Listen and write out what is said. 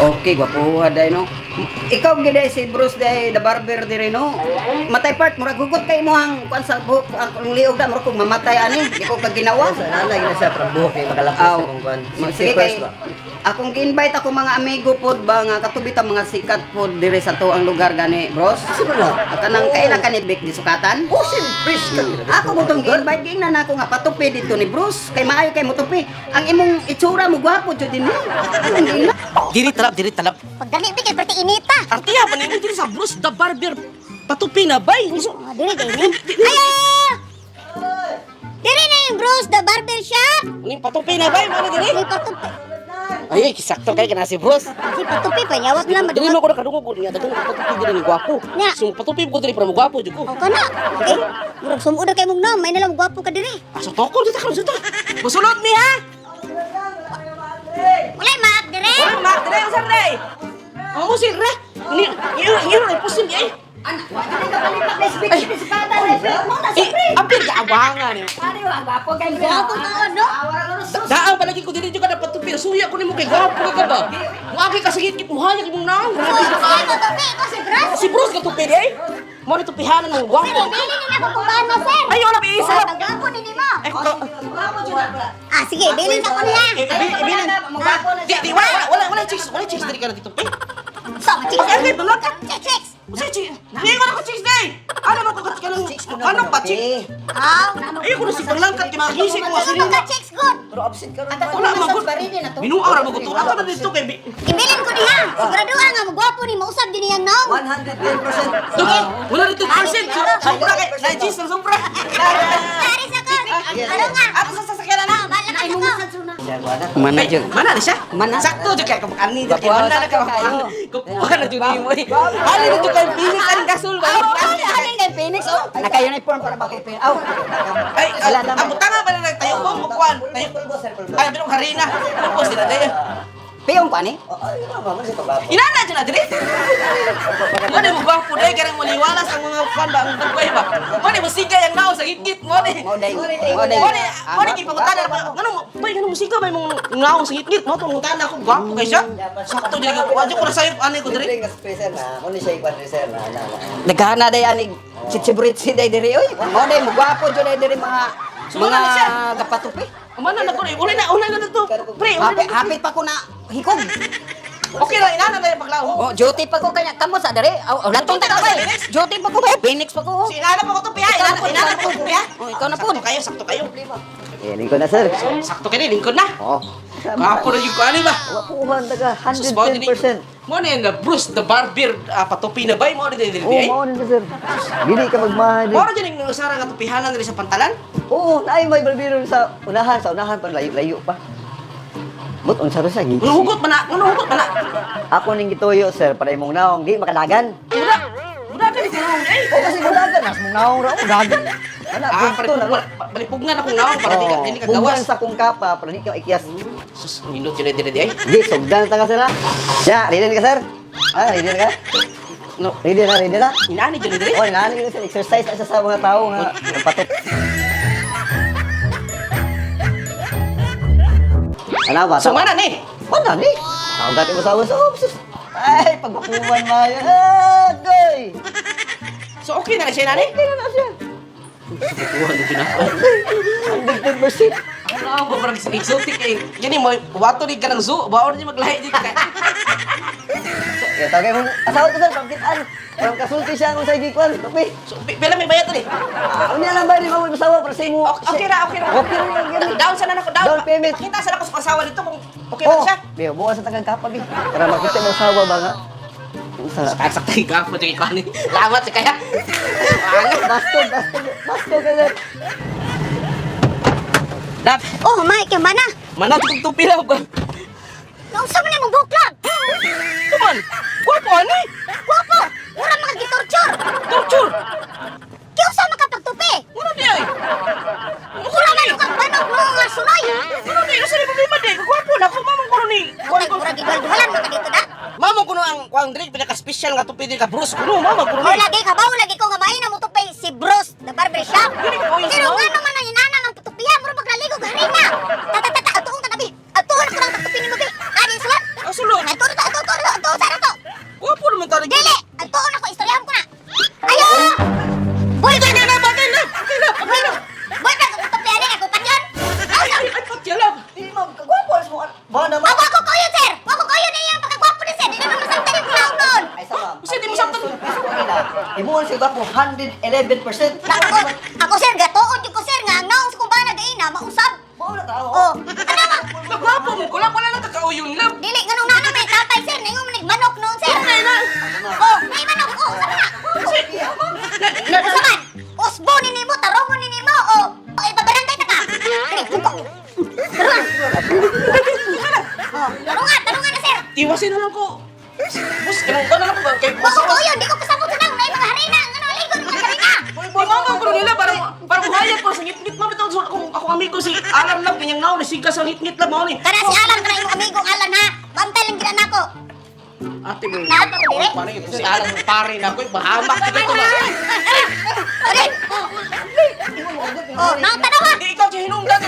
Okay, gwapuha day no. Ikaw giday si Bruce day the barber dire no. Matay part murag hugot kay mo ang kuan sa buhok ang liog da murag kung mamatay ani, di ko kag ginawa. Sa nanay na siya from buhok kay makalapos sa kung kuan. Sige kay akong gi-invite ako mga amigo pod ba nga katubit ang mga sikat pod dire sa to ang lugar gani, bros. Sino na? Kanang kailan ka ni Big di sukatan? Oh, siyempre ka. Ako mo tong gi-invite gina na ako nga patupi dito ni Bruce kay maayo kay mo tupi. Ang imong itsura mo gwapo jud din. Ang gina. Diri talap. Pagdali di kay perti inita. Artiya pa nimo diri sa Bruce the Barber. Patupi na bay. Diri din. Ayo! Diri na yung Bruce the barber shop. Ning patupi na bay mo na diri. Di patupi. Ay, kisakto kay kana si Bruce. Si patupi pa yawat na Dili mo maduwa. ko kadungog ko niya dagan patupi diri ni gwapo. Nya. So patupi ko diri para mo gwapo jud ko. O kana. Okay. Murag sumuod kay mong nam, may nalang gwapo ka diri. Asa toko dito ka dito. Musulod mi ha. Walay maak diri. Wala mak diri usan dai. Ang mo sir re. Ni ni pusin ay. Anak, dili ka palipat na speak di sukatan mo na Apil ka awangan ni. Ari wa gwapo kay Gwapo ka ano? Daan palagi ko diri jud ka dapat tupi. Suya ko nimo kay gwapo ka ba. Wa kay kasagit kit mo hayag imong naong. Si patupi ko si Bruce. Si Bruce ka tupi di. Mo ni tupihanan ng gwapo. Dili nila ko kumbaan na sir. Ay wala biisa. Ang gwapo ni mo. Eh ko. Ah sige, bilin ako niya. Ibilin. Di wala chicks diri ka na dito. So, chicks. Ay, balak ka. Chicks. Chicks. Di ko na ko chicks day. Ano ba ko ka lang? Ano ba chicks? Ah, Ay ko na si balangkat kay magising ko ano asili. ka chicks good? Pero absent ka ron. Wala magud. Binuang ra magud. Ako na dito kay Ibilin ko niya. Siguraduhan nga mo gwapo ni mausab din niyang naong. 110%. Dugi. Wala dito percent. Sobra kay na cheese na sobra. Aris ako. Ano nga? Ako sa sasakyan na. Bala ka ako. Mana jud. Mana na siya? Mana? Sakto jud kay kapag ani jud kay Bapuan mana na ka. kayo. Kukuha na jud nimo. Ali dito kay Phoenix ang gasol ba? Alin kay Phoenix oh. Naka-uniform para ba kay Phoenix? Aw. Ay, ang butanga ba na tayo mo mukuan. Ay, bilong harina. Ano po sila dayo? Piyong pa ni? Ay, mama si pagbapo. Inana dyan na diri. Mo mo ba po day karang maliwalas ang mga fan ba ang bagway ba? Mo musika yang nao sa gitgit mo ni. Mo day. Mo ni kipangutana ngano mo? Bay ngano musika bay mong nao sa gitgit mo tong ngutana ko gwapo kay siya. Sakto diri ko adyo ko na sayo ani ko diri. Dili nga special na. Mo ni siya ikwan reser na. Daghana day ani chichibrit day diri oy. Mo day mo gwapo jud day diri mga kapatupi. Umana na ko uli na to. Pre, Hapit pa ko na hikog. okay lang inana tayo paglaho. Oh, duty pa ko kanya kamo sa diri. Aw, latong ta kay. Duty pa ko ba? Phoenix pa ko. Si inana pa ko to piha. Inana pa ko piha. Oh, ikaw na po. Sakto kayo. Eh, ko na sir. Sakto kayo lingkod na. Oh. Kapo na yung kuani ba? Wapuhan taga 110%. Mo na Bruce the Barber patupi na bay mo ni dili Oo, ay. mao na sir. Dili ka magmahal. Mo ra jud ning usara nga tupihanan diri sa pantalan. Oo, naay may balbiro sa unahan pa layo pa. But unsa ra sa Uno hugot man na. Ako ning gituyo sir para imong naong di makadagan. Uda ka ni kuno ay. O kasi mudagan nas mong naong ra dagan. Ana gusto na. Balipugnan akong naong para di ka dili ka Bugan gawas. sa kung kapa para di ka ikyas. Sus minut jud diri ay. Di sugdan ta ka sir. Ya, ready ka sir? Ah, ready ka? No, Ready na. inani jud diri. Oh, nani ka exercise na sa mga tao nga patok. Ano ba? So mana ni? Mana ni? Ako dati mo sa office. Ay, pagbakuman maya. Goy! So okay na siya nani? Okay na siya. Kuha na jud ako. 100%. Ano ko parang exotic eh. Gani mo wato ni kanang zoo, baon ni maglahi dito kay. Kaya tagay mo. Asawa ko sir, pagkitaan. Parang kasulti siya kung sa gikwan. Okay. So pila may bayad to ni? Unya lang ba ni mo masawa para sa imo? Okay ra. Okay na. Down sana nako down. Down payment. Kita sana ko sa asawa dito kung okay na siya. Biyo, bukas sa tagang kapag eh. Para makita mo asawa ba nga? Sa Sakto ka po jud ko ni. Lamat sa kaya. Basto ka na. Dap, Oh, Mike, yung mana? mana tutong pila ko. Nausa mo na mong buklag. Come on. Guwapo ani. Gwapo. Mura mga gitorture. Torture. Kiusa makapagtupi. Ano di ay? Mura man ang banog mo nga sunoy. Ano di? Asa ni problema di? Guwapo na ko mamang kuno ni. Kung mura gigalduhalan mo ka dito na. Mamang kuno ang kuang drink pinaka special nga tupi din ka Bruce kuno mamang kuno O ni. lagi ka ba? Lagi ko nga maina mo tupi si Bruce, the barber shop. Dili ko yung Pero suno. nga naman ang inana ng tutupian, mura maglaligo ka rin na. Tatatata, atuong tatabi. Atuon ako ng tutupi ni mo, be. Adi, sulat. Ang sulod. Atuon, atuon, atuon. ako 111%. Ako sir, gatuod yung ko sir nga ang naong sa kumbana gain na mausab. Mao na ka. Oh, ano ba? Nagwapo mo ko lang wala nang kakauyon lang. Dili ganun na may tatay sir, ningon man manok noon sir. Oh, may manok oh, sama na. Saman, usbo ni nimo, tarong ni nimo. Oh, ibabarangay ta ka. Dili, puko. Tarungan na sir. Iwasin na lang ko. Bus, ganun ka na lang ba? Kay Oo, bus. oo, yun, di ko kasabot sa nang may mga harina. Ano, ligo ng mga harina. Imama ko nila parang hayat ko sa ngit-ngit mami tawag sa akong amigo si Alan lang kanyang naon siga sa ngit-ngit lang mao ni. Kana si Alan, kana imong amigong Alan ha. Bantay lang gina nako. Ate mo. Nato ko dire. Pare ito si Alan pare na ko bahamak ka dito ba. Ore. Oh, nang tanawa. Di ikaw si hinungdan